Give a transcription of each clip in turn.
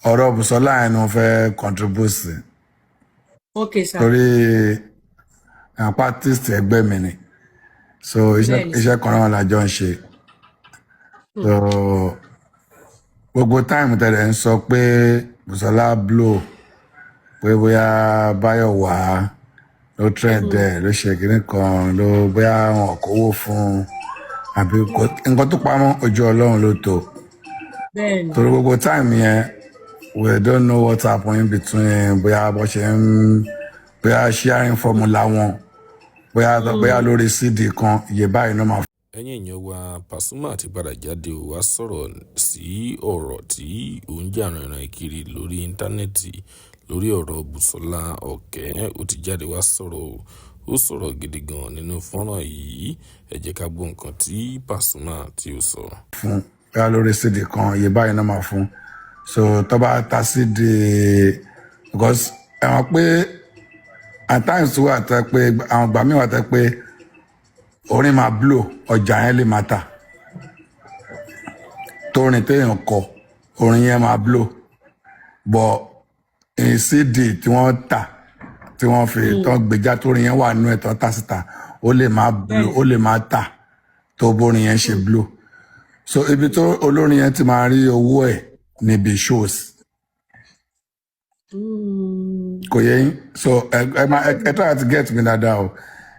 ọ̀rọ̀ Bùsọ́lá yẹn ni mo fẹ́ contribute sí Okay, sir. torí àwọn artist ẹgbẹ́ mi ni so Bẹ́ẹ̀ni, sir. iṣẹ́ kan náà la jọ ń ṣe so gbogbo time tẹ̀lé ń sọ pé Bùsọ́lá blow pé bóyá Báyọ̀ wá ló trend ẹ̀ ló ṣe kínní kan ló bóyá wọn kówó fún un àbí nǹkan tó pamọ́ ojú Ọlọ́run ló tó Bẹ́ẹ̀ni. torí gbogbo time yẹn we don't know what's happening between bóyá bó ṣe ń bóyá sharing formula wọn bóyá lórí CD kan iye báyìí ló máa. ẹ̀yin èèyàn wa Pasuma ti padà jáde ó wá sọ̀rọ̀ sí ọ̀rọ̀ tí ó ń jà rìnrìn kiri lórí íńtánẹ́ẹ̀tì lórí ọ̀rọ̀ Bùsọ́lá Ọ̀kẹ́. Ó ti jáde wá sọ̀rọ̀ ó sọ̀rọ̀ gidi gan nínú fọ́nrán yìí. Ẹ jẹ́ ká gbọ́ nǹkan tí Pasuma tí ó sọ. fún bóyá lórí CD kan iye báyìí ló máa fún so tó bá ta CD because ẹ mọ̀ pé at times wà tẹ́ pé àwọn ìgbà míì wà tẹ́ pé orin máa blow ọjà yẹn lè máa tà torin téèyàn kọ orin yẹn máa blow but CD tí wọ́n tà tí wọ́n fi tán gbèjà torin yẹn wà nínú ẹ̀ tán tà síta ó lè máa blow ó lè máa tà tó bórin yẹn ṣe blow so ibi tó olórin yẹn ti máa rí owó ẹ̀ níbi shows kò yẹ yín so ẹ try to get me dáadáa o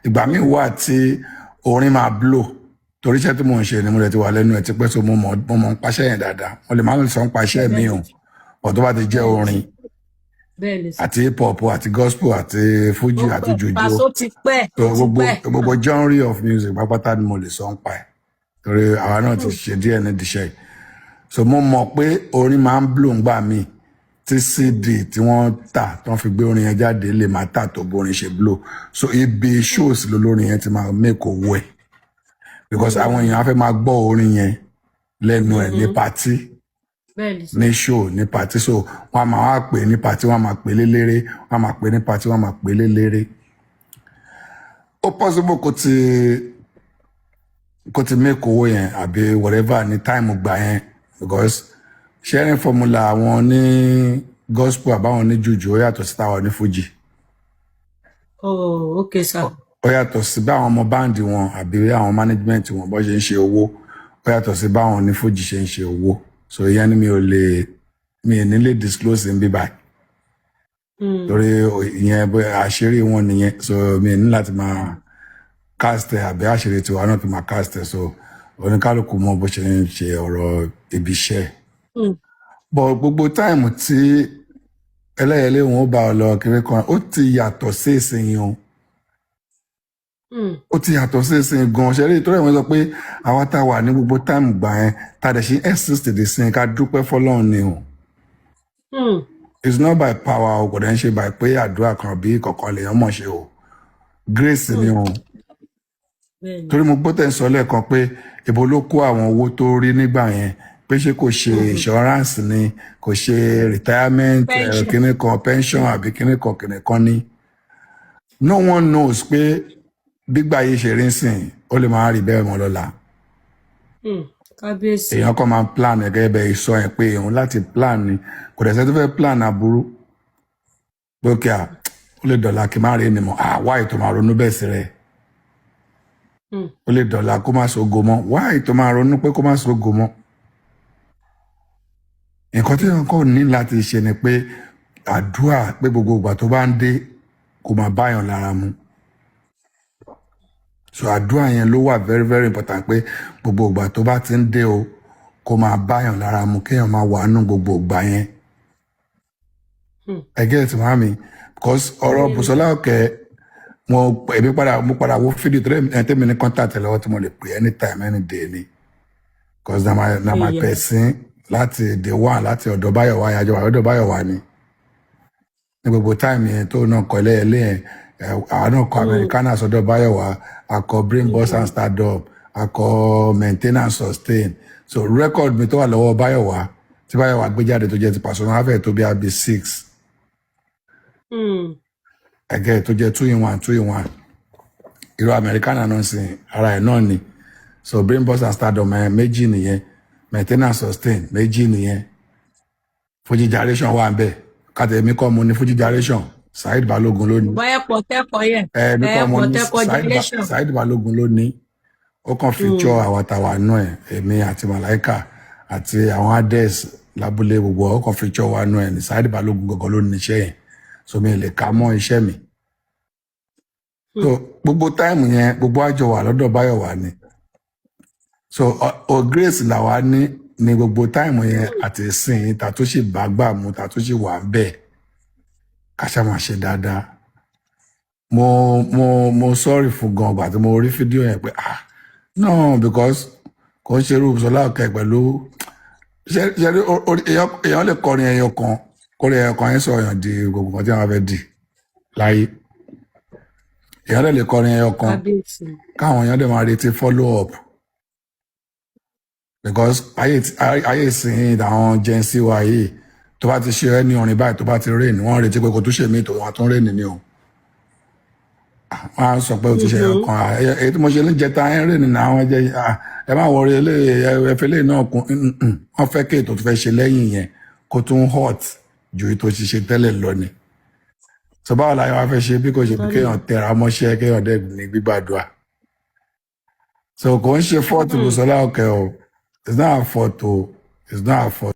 ìgbà míì wà tí orin máa blow torí iṣẹ́ tí mò ń ṣe ni mo lè ti wà lẹ́nu ẹ̀ ti pẹ́ so mo mọ̀ ń paṣẹ́ yẹn dáadáa mo lè má lè sọ ń paṣẹ́ mi o ọ̀ tó bá ti jẹ́ orin àti hip hop àti gospel àti fuji àti juju Paso ti pẹ́. so gbogbo genre of music pápátá ni mo lè sọ ń pa ẹ̀ torí àwa náà ti ṣe díẹ̀ ní diṣẹ́ yìí so mo mọ̀ pé orin máa ń blow ńgbà míì tí CD tí wọ́n tà tí wọ́n fi gbé orin yẹn jáde lè máa tà tó bórin ṣe blow so ibi shows lolórin yẹn ti máa make owó ẹ̀ because àwọn èèyàn á fẹ́ máa gbọ́ orin yẹn lẹ́nu ẹ̀ ní party ní show ní party so wọ́n á máa wá pè ní party wọ́n á máa pè lélẹ́rẹ́ wọ́n á máa pè ní party wọ́n á máa pè lélẹ́rẹ́ ó possible kó ti make owó yẹn àbí whatever ní time gbà yẹn because sharing formula àwọn ní gospel àbáwọn ní juju ó yàtọ̀ sí táwọn ní fuji. Oh, okay, sir. Ó yàtọ̀ sí báwọn ọmọ báǹdì wọn àbí àwọn management wọn bó ṣe ń ṣe owó ó yàtọ̀ sí báwọn ní fuji ṣe ń ṣe owó so ìyẹn ni mi ò ní lè disclose ní bíbá torí ìyẹn àṣírí wọn nìyẹn so mi ò ní láti máa cast ẹ àbí àṣírí tiwa náà tó máa cast ẹ so oníkálukú mọ bó ṣe ń ṣe ọ̀rọ̀ ibi iṣẹ́ but gbogbo táìmù tí ẹlẹ́yẹlé wọn ó bá ọ lọ kiri kan ó ti yàtọ̀ sí ìsinyìí o ó ti yàtọ̀ sí ìsinyìí gan ṣe rí ìtọ́jú ìwọ̀n sọ pé àwa tá a wà ní gbogbo táìmù gbà yẹn tá a dẹ̀ ṣe exist the sin ká dúpẹ́ fọlọ́run ni o it's not by power o kò dẹ̀ ń ṣe by pé àdúrà kan bí kọ̀ọ̀kan lèèyàn mọ̀ ṣe o grace ni o torí mo gbọ́ tẹ̀ ń sọ lẹ́ẹ̀kan pé ibo ló kó àwọn owó tó rí nígbà yẹn pé ṣé kò ṣe insurance ni kò ṣe retirement kíní kan pension àbí kíní kan ní no one knows pé gbígbà yìí ṣe rí sìn ó lè máa rí bẹ́ẹ̀ mọ́ lọ́la èèyàn kan máa ń plan gẹ́gẹ́ bẹ́ẹ̀ sọ yẹn pé èèyàn láti plan ni kò dẹ̀ sẹ́ tó fẹ́ plan aburú lókè ó lè dọ̀la kí n má rí ni mọ́ wáyé tó máa ronú bẹ́ẹ̀ sí rẹ̀ ó lè dọ̀la kó má sógo mọ́ wáyé tó máa ronú pé kó má sógo mọ́ nǹkan tí wọn kò ní láti ṣe ni pé àdúrà pé gbogbo ìgbà tó bá ń dé kó máa báyàn lára mu so àdúrà yẹn ló wà very very important pé gbogbo ìgbà tó bá ti ń dé o kó máa báyàn lára mu kéèyàn máa wà nù gbogbo ìgbà yẹn ẹ get it mami because ọ̀rọ̀ Bùsọ́lá Ọ̀kẹ́ mo padà wo fídíò tẹ́mi ní contact lọ́wọ́ tí mo lè pè anytime any day ni because na my person láti day one láti ọ̀dọ̀ Báyọ̀wá àjọ ọ̀dọ̀ Báyọ̀wá ni ní gbogbo táìmù yẹn tó náà kọ ẹlẹ́yẹlé yẹn àwọn náà kọ Americana sọ́dọ̀ Báyọ̀wá akọ brain boss and stardom akọ maintenance sustain so record mi tó wà lọ́wọ́ Báyọ̀wá tí Báyọ̀wá gbé jáde tó jẹ́ ti Pasuma afẹ́ tó bí abi 6 ẹ̀gẹ́ tó jẹ́ 2-in-1 irú Americana náà sìn ara ẹ̀ náà ni so brain boss and stardom méjì nìyẹn maintenance sustain méjì nìyẹn Fuji Generation wà ń bẹ̀ kàtẹ́mi kọ́ mo ní Fuji Generation Saheed Balogun ló ní bóyá pọ̀tẹ́kọ̀ yẹn ẹ̀ẹ́mí kọ́ mo ní pọ̀tẹ́kọ̀ generation. Saheed Balogun ló ní ó kàn feature àwàtàwà nù ẹ̀ èmi àti Malaika àti àwọn Ades lábúlé gbogbo ó kàn feature wà nù ẹ̀ ní Saheed Balogun gangan ló ní iṣẹ́ yẹn so mi lè ka mọ́ iṣẹ́ mi so gbogbo táìmù yẹn gbogbo àjọ wà lọ́dọ̀ Báyọ̀wá ni so o Grace làwa ní gbogbo táìmù yẹn àti ìsìn ta tó sì bá gbà mú ta tó sì wà ń bẹ̀ ká ṣá máa ṣe dáadáa mo sorry fún gan ọgbà tí mo rí fídíò yẹn pé no because kò ń ṣerú Bùsọ́lá Òkè pẹ̀lú èèyàn lè kọrin ẹyọ kan kọrin ẹyọ kan yẹn sọ èèyàn di gbogbo kan tí wọn fẹ́ di láyé èèyàn lè kọrin ẹyọ kan káwọn èèyàn lè máa retí follow up because ayé ìsìn àwọn Gen Z wa yìí tó bá ti ṣe ẹni orin báyìí tó bá ti rain wọ́n retí pé kò tó ṣe mí tó wọn tó rain ni o wọ́n á sọ pé o ti ṣe ọkàn èyí tí mo ṣe ní jẹta ẹ rain ní àwọn ẹjẹ ẹ má wọrí ẹfẹ lẹ́yìn náà kún wọ́n fẹ́ kí ètò tó fẹ́ ṣe lẹ́yìn yẹn kó tún hot ju ètò ṣiṣẹ tẹ́lẹ̀ lọ ni so báwo la yẹ wá fẹ́ ṣe bí kò ṣe bí kéèyàn tẹra mọ́ṣẹ́ kéèyàn dẹ ní gbígbàdúrà so kò ń ṣe fọ́ọ̀tù Bùsọ́lá Òkè o it's not a fault o it's not a fault.